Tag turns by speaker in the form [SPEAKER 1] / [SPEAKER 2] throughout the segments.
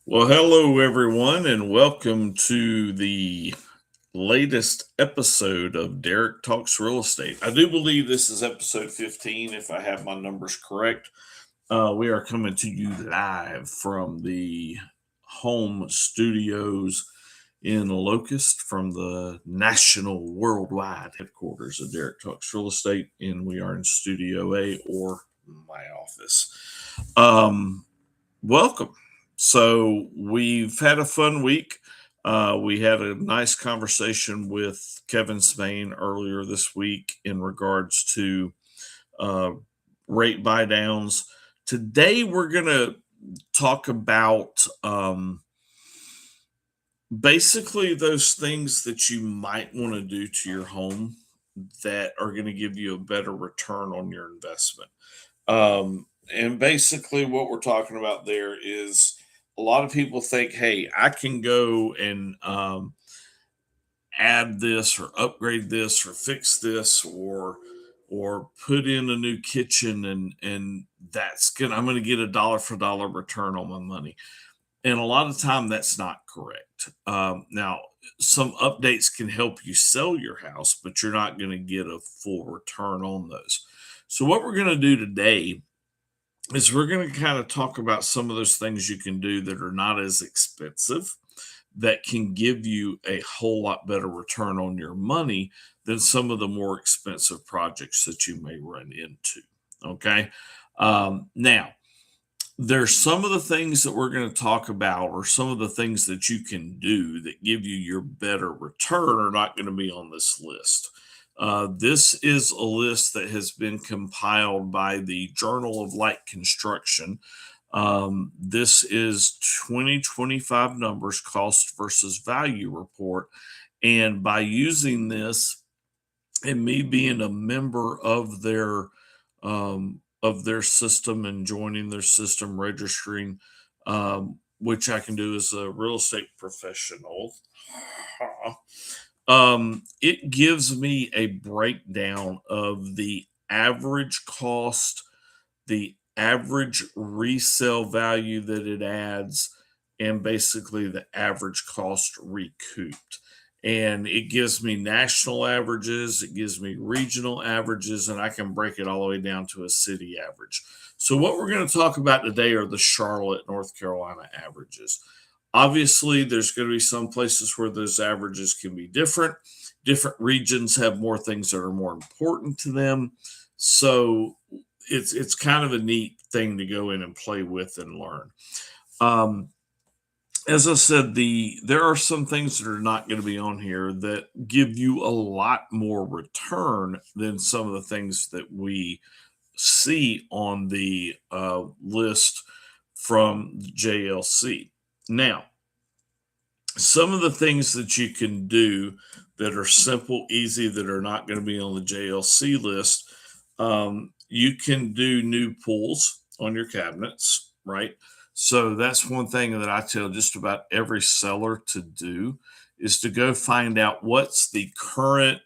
[SPEAKER 1] Well, hello everyone, and welcome to the latest episode of Derek Talks Real Estate. I do believe this is episode 15, if I have my numbers correct. We are coming to you live from the home studios in Locust from the national worldwide headquarters of Derek Talks Real Estate, and we are in Studio A or my office. Um, Welcome. So we've had a fun week. We had a nice conversation with Kevin Spain earlier this week in regards to uh, rate buy downs. Today we're going to talk about basically those things that you might want to do to your home that are going to give you a better return on your investment. And basically, what we're talking about there is a lot of people think, hey, I can go and add this or upgrade this or fix this or put in a new kitchen and that's gonna I'm gonna get a dollar for dollar return on my money. And a lot of time that's not correct. Now, some updates can help you sell your house, but you're not going to get a full return on those. So, what we're going to do today is we're going to kind of talk about some of those things you can do that are not as expensive that can give you a whole lot better return on your money than some of the more expensive projects that you may run into. Okay. Now, there's some of the things that we're going to talk about, or some of the things that you can do that give you your better return, are not going to be on this list. This is a list that has been compiled by the Journal of Light Construction. This is 2025 numbers, cost versus value report. And by using this and me being a member of their system and joining their system, registering, which I can do as a real estate professional. It gives me a breakdown of the average cost, the average resale value that it adds, and basically the average cost recouped. And it gives me national averages, it gives me regional averages, and I can break it all the way down to a city average. So, what we're going to talk about today are the Charlotte, North Carolina averages. Obviously, there's going to be some places where those averages can be different. Different regions have more things that are more important to them. So, it's kind of a neat thing to go in and play with and learn. Um, as I said, there are some things that are not going to be on here that give you a lot more return than some of the things that we see on the list from the JLC. Now, some of the things that you can do that are simple, easy, that are not going to be on the JLC list, you can do new pools on your cabinets, right? So that's one thing that I tell just about every seller to do is to go find out what's the current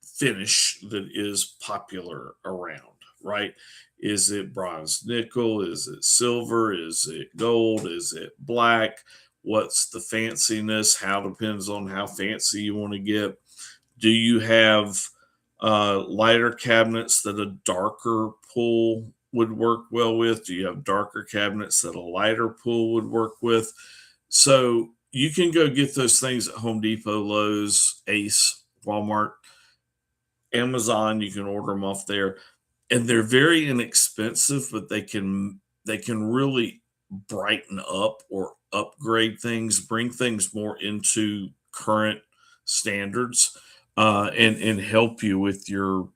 [SPEAKER 1] finish that is popular around, right? Is it bronze nickel? Is it silver? Is it gold? Is it black? What's the fanciness? How depends on how fancy you want to get. Do you have lighter cabinets that a darker pool would work well with? Do you have darker cabinets that a lighter pool would work with? So you can go get those things at Home Depot, Lowe's, Ace, Walmart, Amazon. You can order them off there, and they're very inexpensive, but they can really brighten up or upgrade things, bring things more into current standards, and help you with your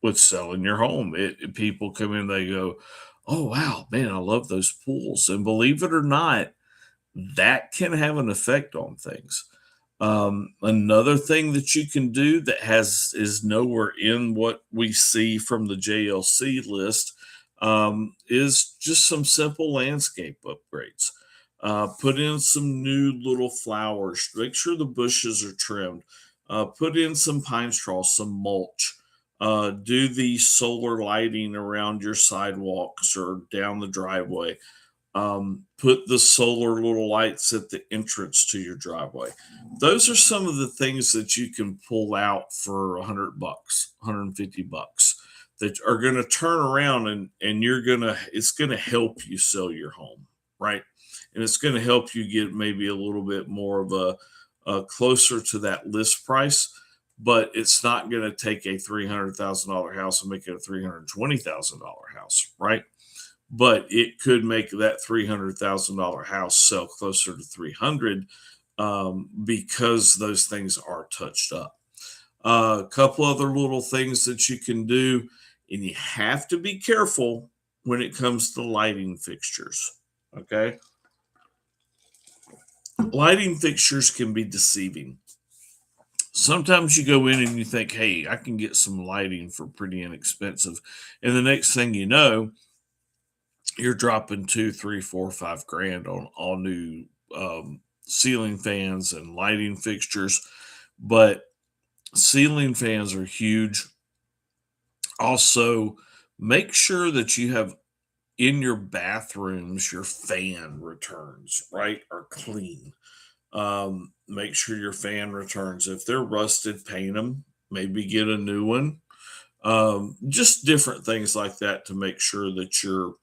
[SPEAKER 1] with selling your home. People come in, they go, "Oh wow, man, I love those pools," and believe it or not, that can have an effect on things. Another thing that you can do that has is nowhere in what we see from the JLC list is just some simple landscape upgrades. Put in some new little flowers. Make sure the bushes are trimmed. Put in some pine straw, some mulch. Do the solar lighting around your sidewalks or down the driveway. Put the solar little lights at the entrance to your driveway. Those are some of the things that you can pull out for $100, $150 that are going to turn around and it's going to help you sell your home, right? And it's going to help you get maybe a little bit more of a closer to that list price, but it's not going to take a $300,000 house and make it a $320,000 house, right? But it could make that $300,000 house sell closer to 300 because those things are touched up. A couple other little things that you can do, and you have to be careful when it comes to lighting fixtures. Okay, lighting fixtures can be deceiving. Sometimes you go in and you think, hey, I can get some lighting for pretty inexpensive. And the next thing you know, you're dropping 2, 3, 4, 5 grand on all new ceiling fans and lighting fixtures. But ceiling fans are huge. Also, make sure that you have in your bathrooms your fan returns, right, are clean. Make sure your fan returns. If they're rusted, paint them. Maybe get a new one. Just different things like that to make sure that you're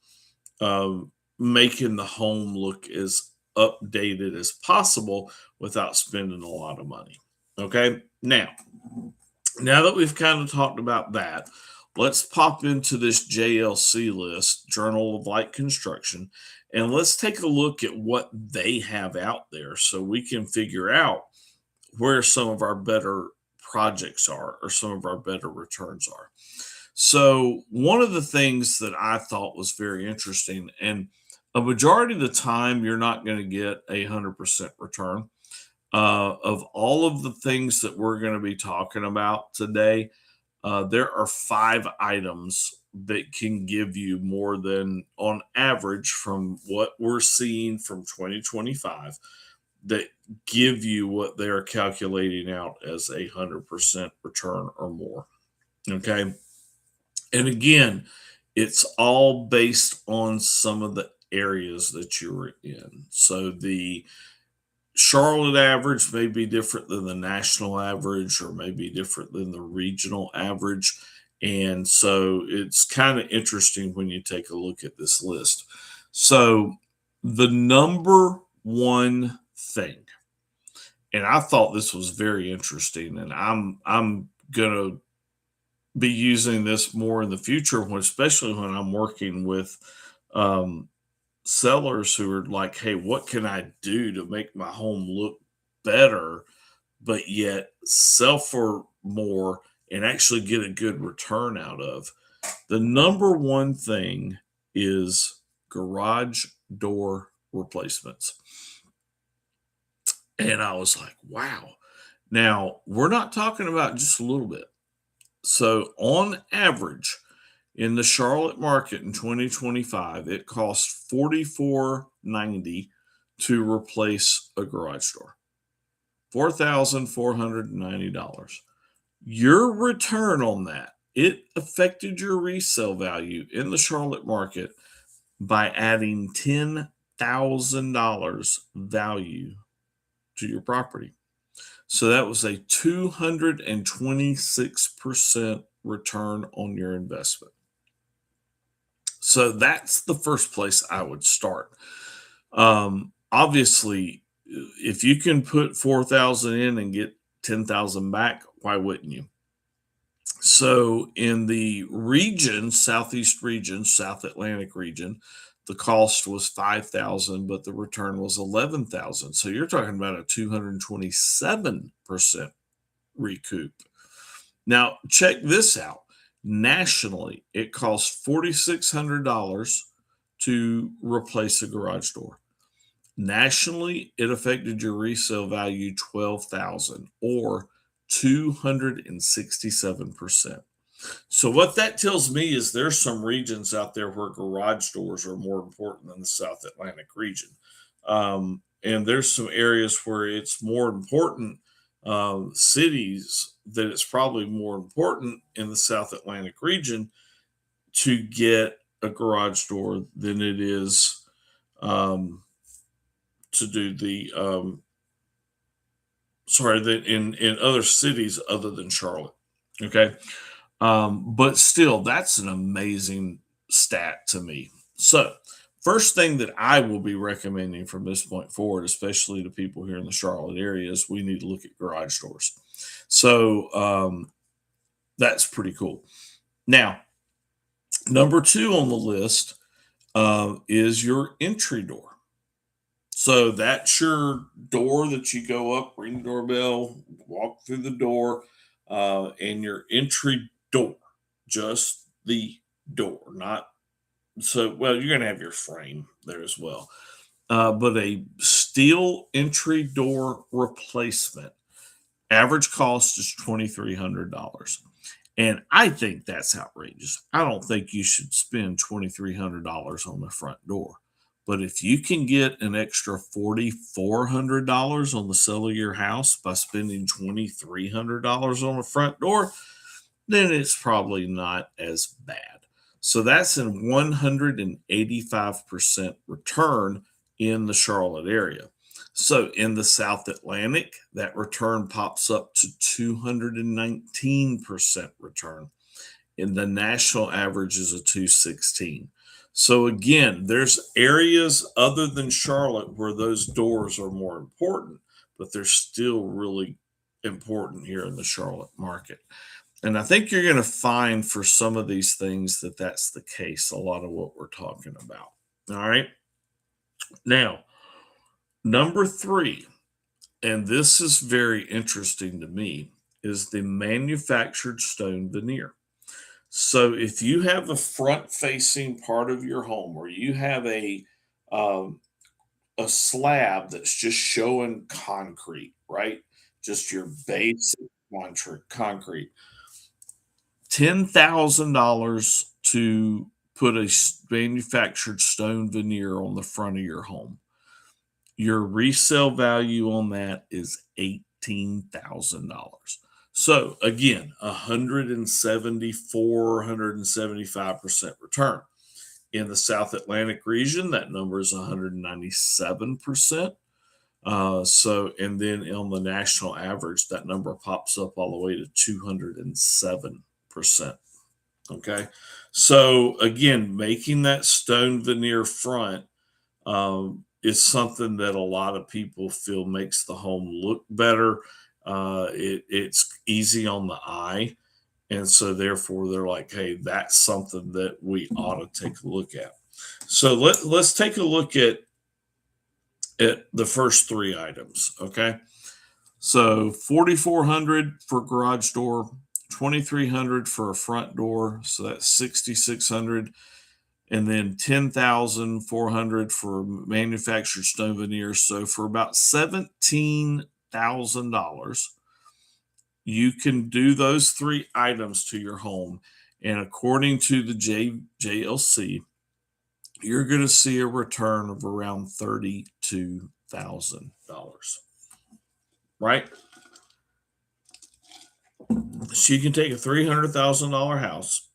[SPEAKER 1] making the home look as updated as possible without spending a lot of money. Okay. Now that we've kind of talked about that, let's pop into this JLC list, Journal of Light Construction, and let's take a look at what they have out there so we can figure out where some of our better projects are or some of our better returns are. So, one of the things that I thought was very interesting, and a majority of the time, you're not going to get a 100% return. Of all of the things that we're going to be talking about today, there are 5 items that can give you more than, on average, from what we're seeing from 2025, that give you what they're calculating out as a 100% return or more. Okay. And again, it's all based on some of the areas that you're in. So the Charlotte average may be different than the national average or maybe different than the regional average. And so it's kind of interesting when you take a look at this list. So the number one thing, and I thought this was very interesting, and I'm gonna be using this more in the future, especially when I'm working with um, sellers who are like, "Hey, what can I do to make my home look better, but yet sell for more and actually get a good return out of?" The number one thing is garage door replacements. And I was like, wow. Now, we're not talking about just a little bit. So, on average, in the Charlotte market in 2025, it costs $44.90 to replace a garage door. $4,490. Your return on that, it affected your resale value in the Charlotte market by adding $10,000 value to your property. So that was a 226% return on your investment. So that's the first place I would start. Obviously, if you can put 4,000 in and get 10,000 back, why wouldn't you? So in the region, Southeast region, South Atlantic region, the cost was 5,000, but the return was 11,000. So you're talking about a 227% recoup. Now, check this out. Nationally, it costs $4,600 to replace a garage door. Nationally, it affected your resale value 12,000 or 267%. So what that tells me is there's some regions out there where garage doors are more important than the South Atlantic region. And there's some areas where it's more important, cities that it's probably more important in the South Atlantic region to get a garage door than it is um, to do the sorry, that in other cities other than Charlotte. Okay. But still, that's an amazing stat to me. So, first thing that I will be recommending from this point forward, especially to people here in the Charlotte area, is we need to look at garage doors. So, that's pretty cool. Now, number two on the list is your entry door. So that's your door that you go up, ring the doorbell, walk through the door, and your entry door, just the door, not so. Well, you're going to have your frame there as well, but a steel entry door replacement. Average cost is $2,300. And I think that's outrageous. I don't think you should spend $2,300 on the front door. But if you can get an extra $4,400 on the sale of your house by spending $2,300 on the front door, then it's probably not as bad. So that's a 185% return in the Charlotte area. So in the South Atlantic, that return pops up to 219% return. And the national average is a 216. So again, there's areas other than Charlotte where those doors are more important, but they're still really important here in the Charlotte market. And I think you're going to find for some of these things that that's the case, a lot of what we're talking about. All right. Now, number three, and this is very interesting to me, is the manufactured stone veneer. So if you have a front facing part of your home or you have um, a slab that's just showing concrete, right? Just your basic concrete, $10,000 to put a manufactured stone veneer on the front of your home. Your resale value on that is $18,000. So again, 174, 175% return. In the South Atlantic region, that number is 197%. And then on the national average, that number pops up all the way to 207%. Okay. So again, making that stone veneer front is something that a lot of people feel makes the home look better. It's easy on the eye. And so therefore they're like, hey, that's something that we ought to take a look at. So let's take a look at the first three items. Okay. So 4,400 for garage door, 2,300 for a front door. So that's 6,600, and then 10,400 for manufactured stone veneers. So for about $17,000, you can do those three items to your home. And according to the JLC, you're going to see a return of around $32,000, right? So you can take a $300,000 house,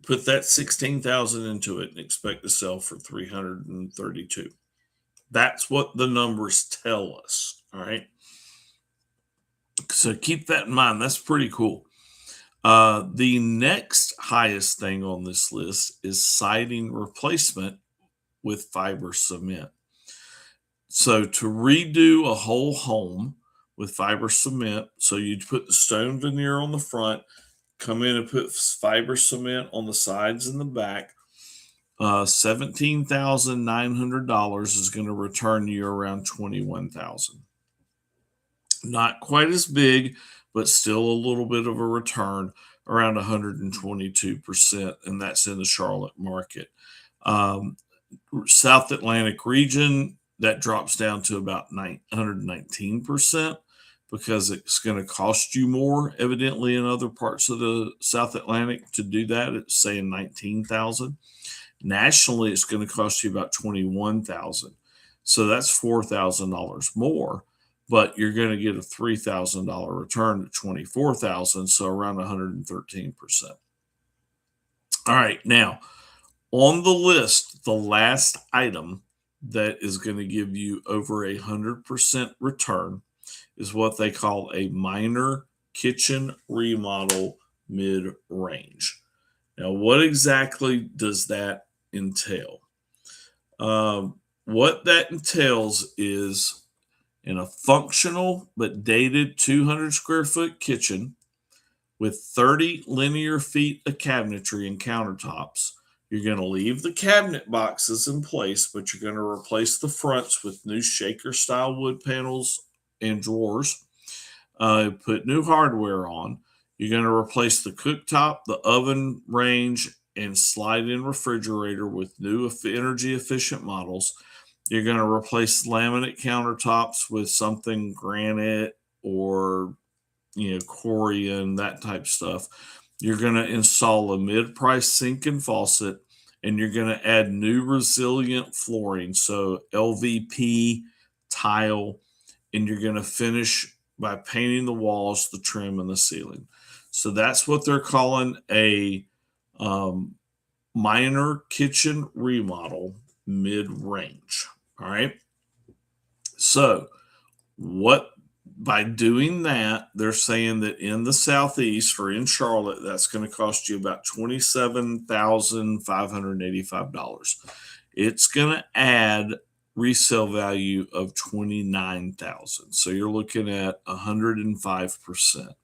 [SPEAKER 1] put that 16,000 into it, and expect to sell for 332. That's what the numbers tell us. All right. So keep that in mind. That's pretty cool. The next highest thing on this list is siding replacement with fiber cement. So to redo a whole home with fiber cement, so you'd put the stone veneer on the front, come in and put fiber cement on the sides and the back. $17,900 is going to return you around 21,000. Not quite as big, but still a little bit of a return, around 122%, and that's in the Charlotte market. Um, South Atlantic region, that drops down to about 119% because it's going to cost you more, evidently, in other parts of the South Atlantic to do that. It's saying 19,000. Nationally, it's going to cost you about 21,000. So that's $4,000 more, but you're going to get a $3,000 return to 24,000, so around 113%. All right, now On the list, the last item that is going to give you over 100% return is what they call a minor kitchen remodel mid range. Now, what exactly does that entail? What that entails is in a functional but dated 200 square foot kitchen with 30 linear feet of cabinetry and countertops. You're going to leave the cabinet boxes in place, but you're going to replace the fronts with new shaker style wood panels and drawers. Put new hardware on. You're going to replace the cooktop, the oven range, and slide in refrigerator with new energy efficient models. You're going to replace laminate countertops with something granite or Corian, that type stuff. You're going to install a mid-price sink and faucet, and you're going to add new resilient flooring, so LVP tile, and you're going to finish by painting the walls, the trim, and the ceiling. So that's what they're calling a um, minor kitchen remodel mid-range. All right. So what by doing that, they're saying that in the Southeast or in Charlotte, that's going to cost you about $27,585. It's going to add resale value of 29,000. So you're looking at 105%.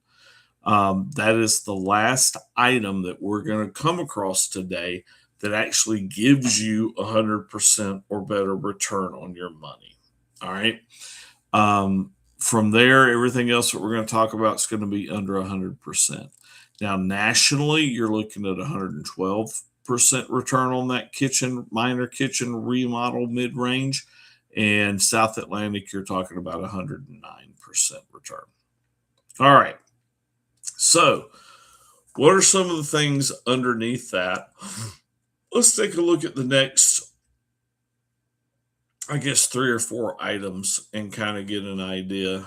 [SPEAKER 1] That is the last item that we're going to come across today that actually gives you 100% or better return on your money. All right. From there, everything else that we're going to talk about is going to be under 100%. Now, nationally, you're looking at 112% return on that minor kitchen remodel mid range. And South Atlantic, you're talking about 109% return. All right. So, what are some of the things underneath that? Let's take a look at the next, I guess, 3 or 4 items and kind of get an idea.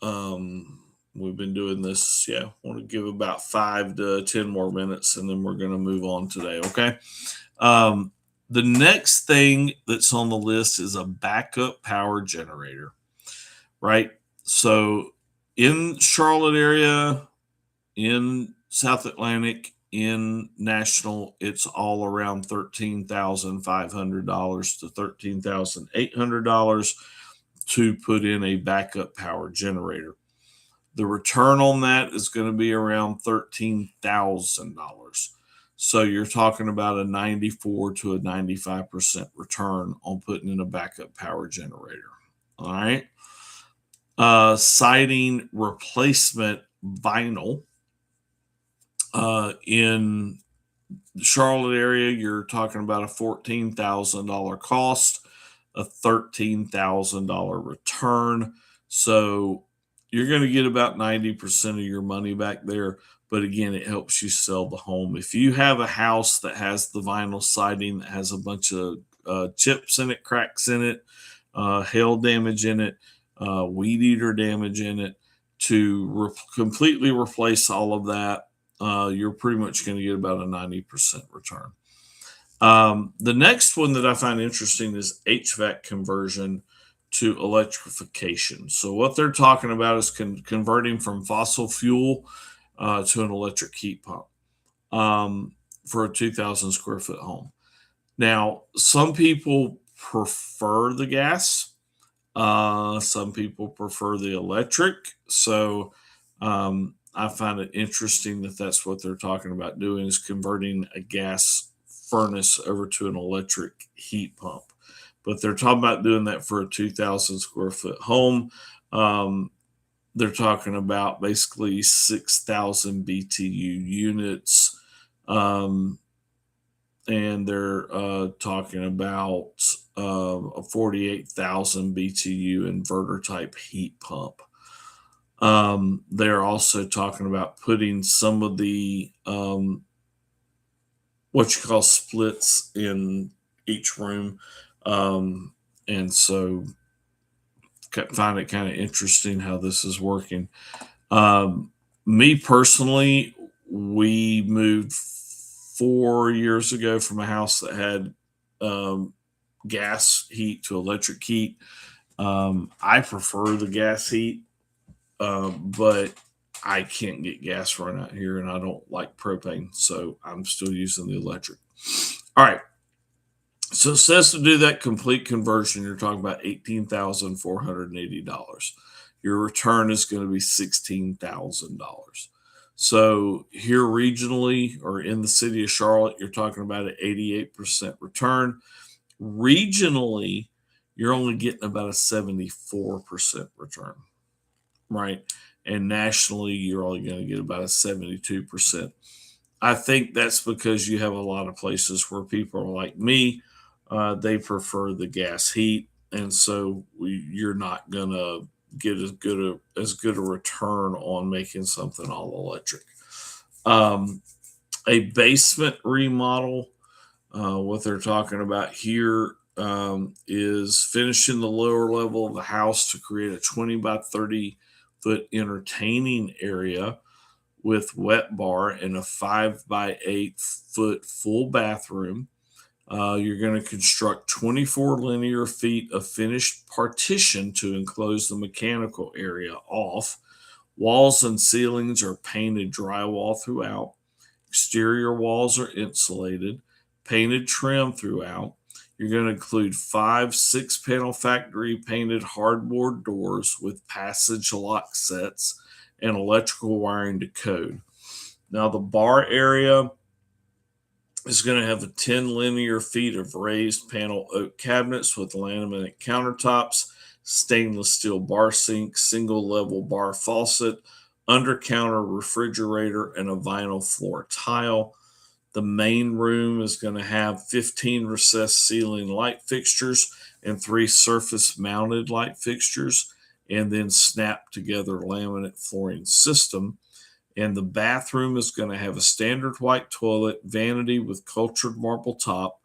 [SPEAKER 1] We've been doing this. Yeah, I want to give about 5 to 10 more minutes and then we're going to move on today. Okay. The next thing that's on the list is a backup power generator, right? So in Charlotte area, in South Atlantic, in National, it's all around $13,500 to $13,800 to put in a backup power generator. The return on that is going to be around $13,000. So you're talking about a 94 to a 95% return on putting in a backup power generator. All right. Siding replacement vinyl. In the Charlotte area, you're talking about a $14,000 cost, a $13,000 return. So you're going to get about 90% of your money back there. But again, it helps you sell the home. If you have a house that has the vinyl siding that has a bunch of chips in it, cracks in it, hail damage in it, weed eater damage in it, to completely replace all of that, you're pretty much going to get about a 90% return. The next one that I find interesting is HVAC conversion to electrification. So what they're talking about is converting from fossil fuel to an electric heat pump for a 2,000 square foot home. Now, some people prefer the gas. Some people prefer the electric. So I find it interesting that that's what they're talking about doing, is converting a gas furnace over to an electric heat pump. But they're talking about doing that for a 2,000 square foot home. They're talking about basically 6,000 BTU units. And they're talking about a 48,000 BTU inverter type heat pump. They're also talking about putting some of the what you call splits in each room. And so find it kind of interesting how this is working. Me personally, we moved 4 years ago from a house that had um, gas heat to electric heat. I prefer the gas heat, but I can't get gas run out here, and I don't like propane, so I'm still using the electric. All right. So it says to do that complete conversion, you're talking about $18,480. Your return is going to be $16,000. So here regionally or in the city of Charlotte, you're talking about an 88% return. Regionally, you're only getting about a 74% return, right? And nationally, you're only going to get about a 72%. I think that's because you have a lot of places where people are like me. They prefer the gas heat, and so you're not gonna get as good a return on making something all electric. Um, a basement remodel, what they're talking about here is finishing the lower level of the house to create a 20 by 30 foot entertaining area with wet bar and a 5 by 8 foot full bathroom. You're going to construct 24 linear feet of finished partition to enclose the mechanical area off. Walls and ceilings are painted drywall throughout. Exterior walls are insulated, painted trim throughout. You're going to include 5 6 panel factory painted hardboard doors with passage lock sets and electrical wiring to code. Now, the bar area is going to have a 10 linear feet of raised panel oak cabinets with laminate countertops, stainless steel bar sink, single level bar faucet, under counter refrigerator, and a vinyl floor tile. The main room is going to have 15 recessed ceiling light fixtures and 3 surface mounted light fixtures, and then snap together laminate flooring system. And the bathroom is going to have a standard white toilet, vanity with cultured marble top,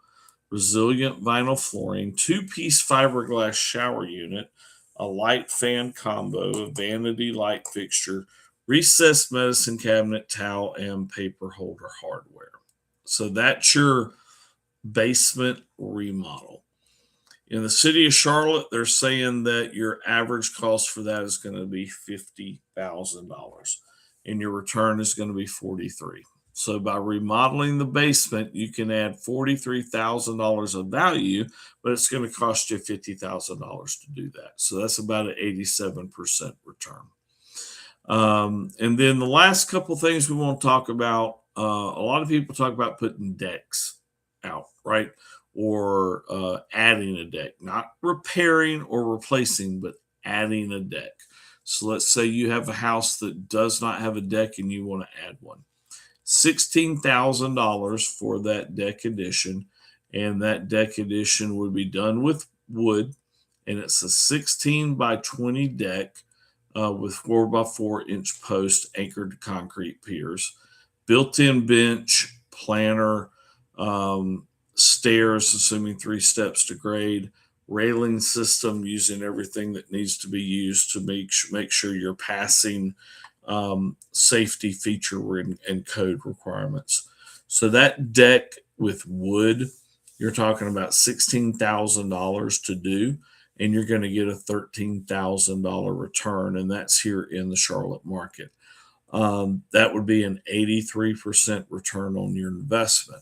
[SPEAKER 1] resilient vinyl flooring, two-piece fiberglass shower unit, a light fan combo, a vanity light fixture, recessed medicine cabinet, towel, and paper holder hardware. So that's your basement remodel. In the city of Charlotte, they're saying that your average cost for that is going to be $50,000 and your return is going to be 43. So by remodeling the basement, you can add $43,000 of value, but it's going to cost you $50,000 to do that. So that's about an 87% return. And then the last couple things we want to talk about, a lot of people talk about putting decks out, right? Or adding a deck, not repairing or replacing, but adding a deck. So let's say you have a house that does not have a deck and you want to add one. $16,000 for that deck addition, and that deck addition would be done with wood, and it's a 16 by 20 deck with 4 by 4 inch posts anchored to concrete piers, built-in bench, planter, stairs, assuming 3 steps to grade, railing system using everything that needs to be used to make sure you're passing safety feature and code requirements. So that deck with wood, you're talking about $16,000 to do, and you're going to get a $13,000 return, and that's here in the Charlotte market. That would be an 83% return on your investment.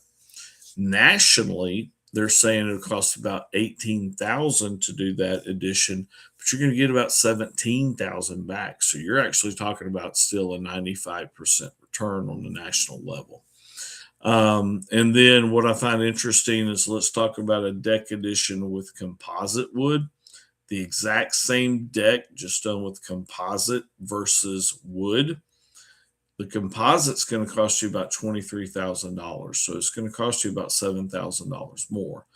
[SPEAKER 1] Nationally, they're saying it'll cost about $18,000 to do that addition, but you're going to get about $17,000 back. So you're actually talking about still a 95% return on the national level. And then what I find interesting is let's talk about a deck addition with composite wood. The exact same deck, just done with composite versus wood. The composite's going to cost you about $23,000. So it's going to cost you about $7,000 more.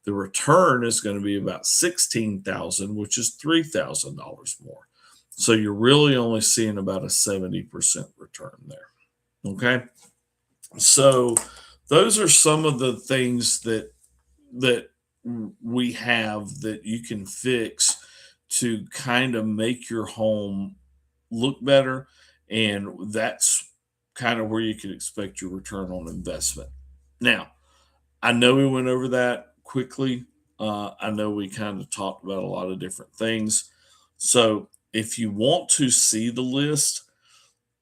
[SPEAKER 1] The return is going to be about $16,000, which is $3,000 more. So you're really only seeing about a 70% return there. Okay. So those are some of the things that we have that you can fix to kind of make your home look better, and that's kind of where you can expect your return on investment. Now, I know we went over that quickly. I know we kind of talked about a lot of different things. So if you want to see the list,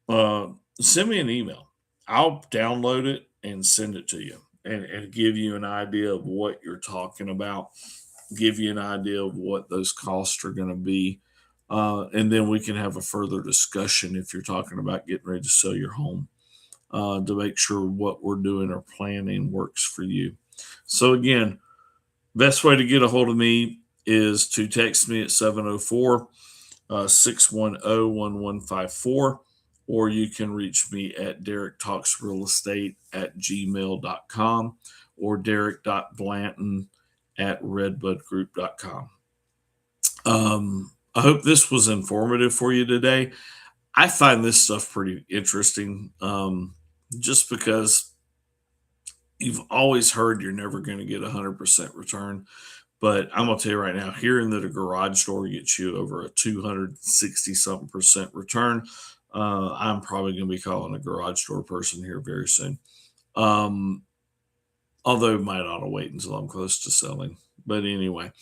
[SPEAKER 1] uh, send me an email. I'll download it and send it to you and give you an idea of what you're talking about, give you an idea of what those costs are going to be. And then we can have a further discussion if you're talking about getting ready to sell your home, to make sure what we're doing or planning works for you. So, again, best way to get a hold of me is to text me at 704 610 1154, or you can reach me at Derek Talks Real Estate at gmail.com or Derek.Blanton at redbudgroup.com. I hope this was informative for you today. I find this stuff pretty interesting, just because you've always heard you're never going to get 100% return. But I'm gonna tell you right now, hearing that a garage door gets you over a 260 something percent return, I'm probably gonna be calling a garage door person here very soon. Um, Although might ought to wait until I'm close to selling. But anyway,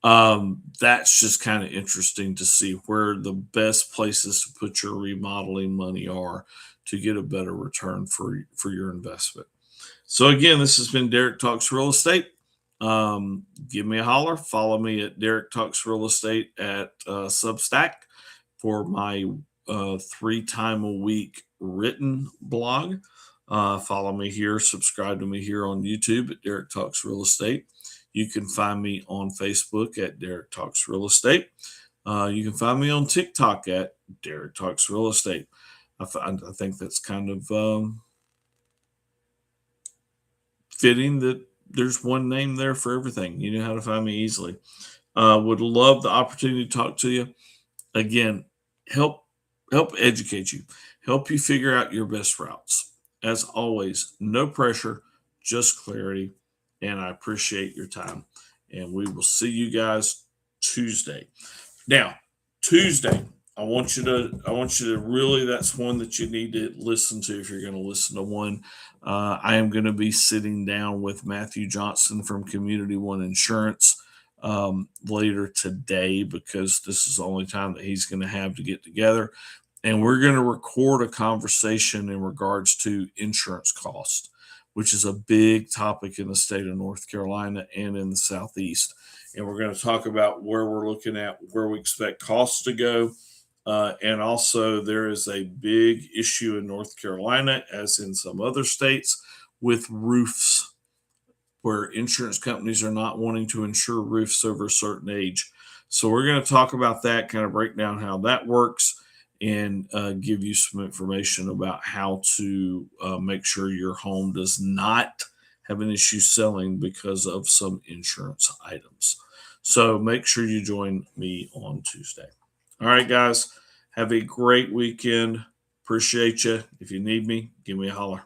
[SPEAKER 1] that's just kind of interesting to see where the best places to put your remodeling money are to get a better return for your investment. So again, this has been Derek Talks Real Estate. Give me a holler. Follow me at Derek Talks Real Estate at Substack for my 3 time a week written blog. Follow me here. Subscribe to me here on YouTube at Derek Talks Real Estate. You can find me on Facebook at Derek Talks Real Estate. You can find me on TikTok at Derek Talks Real Estate. I think that's kind of fitting that there's one name there for everything. You know how to find me easily. Would love the opportunity to talk to you. Again, help educate you, help you figure out your best routes. As always, no pressure, just clarity. And I appreciate your time. And we will see you guys Tuesday. Now, Tuesday, I want you to really, that's one that you need to listen to if you're going to listen to one. I am going to be sitting down with Matthew Johnson from Community One Insurance later today, because this is the only time that he's going to have to get together. And we're going to record a conversation in regards to insurance cost, which is a big topic in the state of North Carolina and in the Southeast. And we're going to talk about where we're looking at, where we expect costs to go. And also, there is a big issue in North Carolina, as in some other states, with roofs, where insurance companies are not wanting to insure roofs over a certain age. So, we're going to talk about that, kind of break down how that works, and give you some information about how to make sure your home does not have an issue selling because of some insurance items. So make sure you join me on Tuesday. All right, guys, have a great weekend. Appreciate you. If you need me, give me a holler.